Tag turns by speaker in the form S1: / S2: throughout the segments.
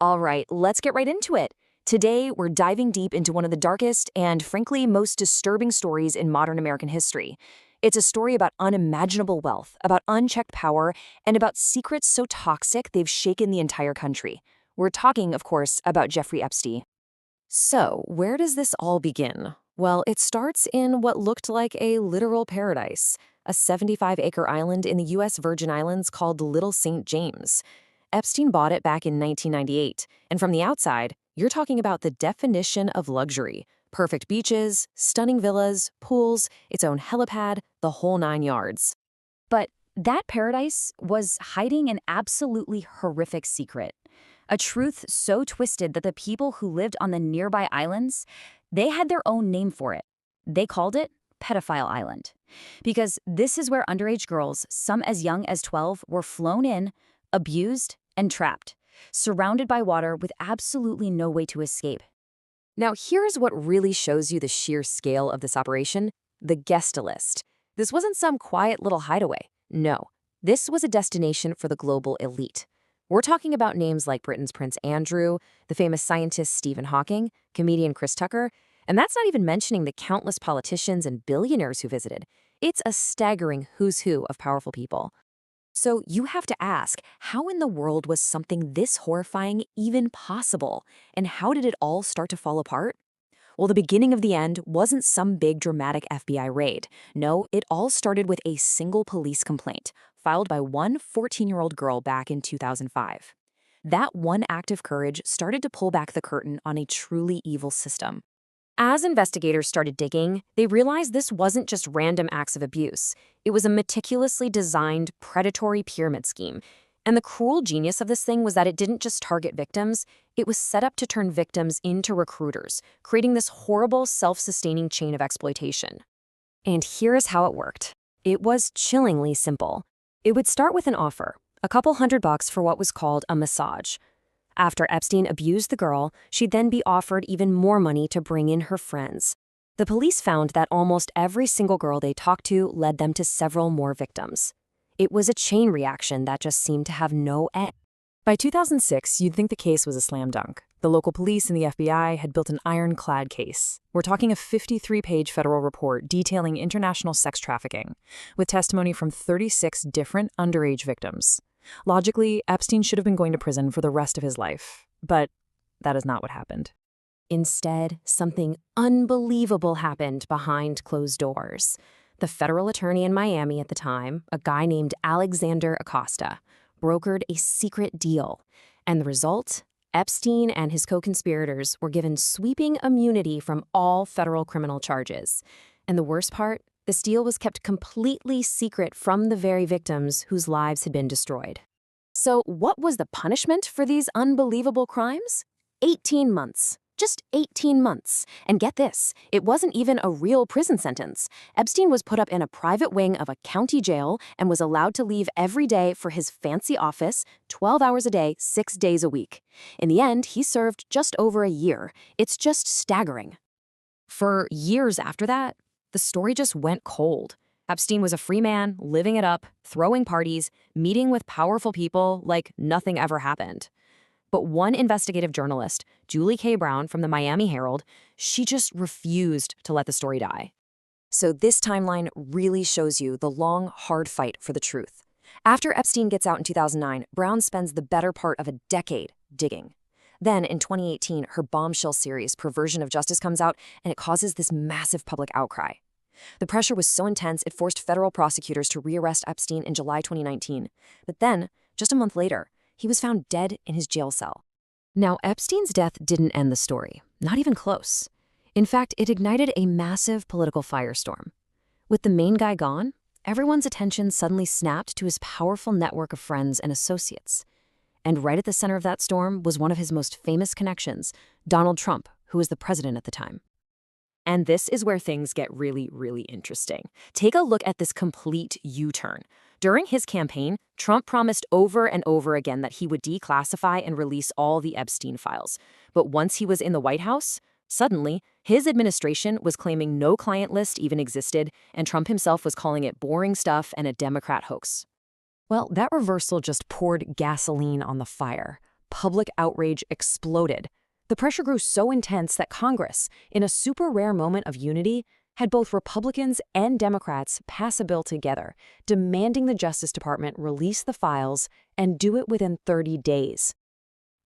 S1: All right, let's get right into it. Today, we're diving deep into one of the darkest and, frankly, most disturbing stories in modern American history. It's a story about unimaginable wealth, about unchecked power, and about secrets so toxic they've shaken the entire country. We're talking, of course, about Jeffrey Epstein. So, where does this all begin? Well, it starts in what looked like a literal paradise, a 75-acre island in the U.S. Virgin Islands called Little St. James. Epstein bought it back in 1998, and from the outside, you're talking about the definition of luxury. Perfect beaches, stunning villas, pools, its own helipad, the whole 9 yards. But that paradise was hiding an absolutely horrific secret. A truth so twisted that the people who lived on the nearby islands, they had their own name for it. They called it Pedophile Island. Because this is where underage girls, some as young as 12, were flown in, abused, and trapped, surrounded by water with absolutely no way to escape. Now, here's what really shows you the sheer scale of this operation: the guest list. This wasn't some quiet little hideaway. No, this was a destination for the global elite. We're talking about names like Britain's Prince Andrew, the famous scientist Stephen Hawking, comedian Chris Tucker, and that's not even mentioning the countless politicians and billionaires who visited. It's a staggering who's who of powerful people. So you have to ask, how in the world was something this horrifying even possible? And how did it all start to fall apart? Well, the beginning of the end wasn't some big dramatic FBI raid. No, it all started with a single police complaint filed by one 14-year-old girl back in 2005. That one act of courage started to pull back the curtain on a truly evil system. As investigators started digging, they realized this wasn't just random acts of abuse. It was a meticulously designed, predatory pyramid scheme. And the cruel genius of this thing was that it didn't just target victims, it was set up to turn victims into recruiters, creating this horrible, self-sustaining chain of exploitation. And here's how it worked. It was chillingly simple. It would start with an offer, a couple $100 for what was called a massage. After Epstein abused the girl, she'd then be offered even more money to bring in her friends. The police found that almost every single girl they talked to led them to several more victims. It was a chain reaction that just seemed to have no end. By 2006, you'd think the case was a slam dunk. The local police and the FBI had built an ironclad case. We're talking a 53-page federal report detailing international sex trafficking, with testimony from 36 different underage victims. Logically, Epstein should have been going to prison for the rest of his life. But that is not what happened. Instead, something unbelievable happened behind closed doors. The federal attorney in Miami at the time, a guy named Alexander Acosta, brokered a secret deal. And the result? Epstein and his co-conspirators were given sweeping immunity from all federal criminal charges. And the worst part? This deal was kept completely secret from the very victims whose lives had been destroyed. So what was the punishment for these unbelievable crimes? 18 months. Just 18 months. And get this, it wasn't even a real prison sentence. Epstein was put up in a private wing of a county jail and was allowed to leave every day for his fancy office, 12 hours a day, 6 days a week. In the end, he served just over a year. It's just staggering. For years after that, the story just went cold. Epstein was a free man, living it up, throwing parties, meeting with powerful people like nothing ever happened. But one investigative journalist, Julie K. Brown from the Miami Herald, she just refused to let the story die. So this timeline really shows you the long, hard fight for the truth. After Epstein gets out in 2009, Brown spends the better part of a decade digging. Then, in 2018, her bombshell series, Perversion of Justice, comes out, and it causes this massive public outcry. The pressure was so intense, it forced federal prosecutors to rearrest Epstein in July 2019. But then, just a month later, he was found dead in his jail cell. Now, Epstein's death didn't end the story, not even close. In fact, it ignited a massive political firestorm. With the main guy gone, everyone's attention suddenly snapped to his powerful network of friends and associates. And right at the center of that storm was one of his most famous connections, Donald Trump, who was the president at the time. And this is where things get really, really interesting. Take a look at this complete U-turn. During his campaign, Trump promised over and over again that he would declassify and release all the Epstein files. But once he was in the White House, suddenly, his administration was claiming no client list even existed, and Trump himself was calling it boring stuff and a Democrat hoax. Well, that reversal just poured gasoline on the fire. public outrage exploded. The pressure grew so intense that Congress, in a super rare moment of unity, had both Republicans and Democrats pass a bill together, demanding the Justice Department release the files and do it within 30 days.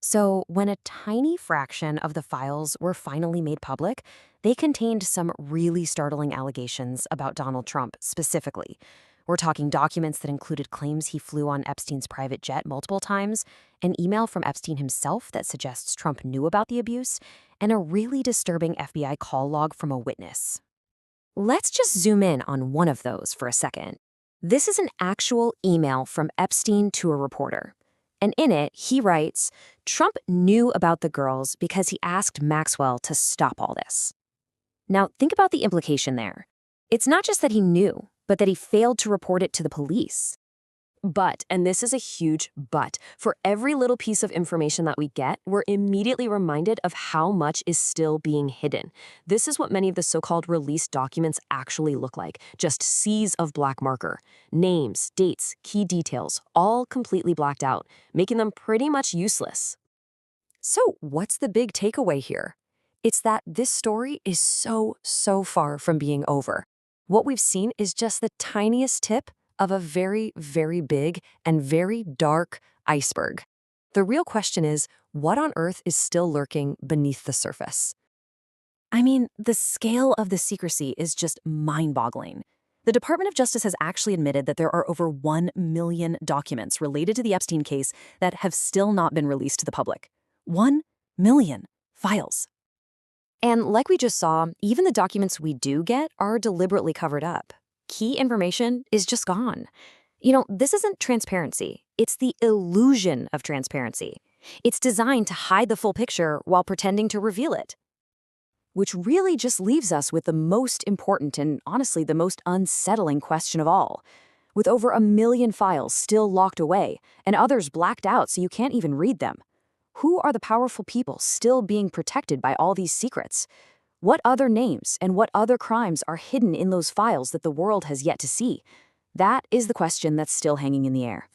S1: So, when a tiny fraction of the files were finally made public, they contained some really startling allegations about Donald Trump specifically. We're talking documents that included claims he flew on Epstein's private jet multiple times, an email from Epstein himself that suggests Trump knew about the abuse, and a really disturbing FBI call log from a witness. Let's just zoom in on one of those for a second. This is an actual email from Epstein to a reporter. And in it, he writes, Trump knew about the girls because he asked Maxwell to stop all this. Now, think about the implication there. It's not just that he knew, but that he failed to report it to the police. But, and this is a huge but, for every little piece of information that we get, we're immediately reminded of how much is still being hidden. This is what many of the so-called released documents actually look like, just seas of black marker. Names, dates, key details, all completely blacked out, making them pretty much useless. So what's the big takeaway here? It's that this story is so far from being over. What we've seen is just the tiniest tip of a very, very big and very dark iceberg. The real question is, what on earth is still lurking beneath the surface? I mean, the scale of the secrecy is just mind-boggling. The Department of Justice has actually admitted that there are over 1 million documents related to the Epstein case that have still not been released to the public. 1 million files. And like we just saw, even the documents we do get are deliberately covered up. Key information is just gone. This isn't transparency. It's the illusion of transparency. It's designed to hide the full picture while pretending to reveal it. Which really just leaves us with the most important and honestly the most unsettling question of all. With over 1 million files still locked away and others blacked out so you can't even read them, who are the powerful people still being protected by all these secrets? What other names and what other crimes are hidden in those files that the world has yet to see? That is the question that's still hanging in the air.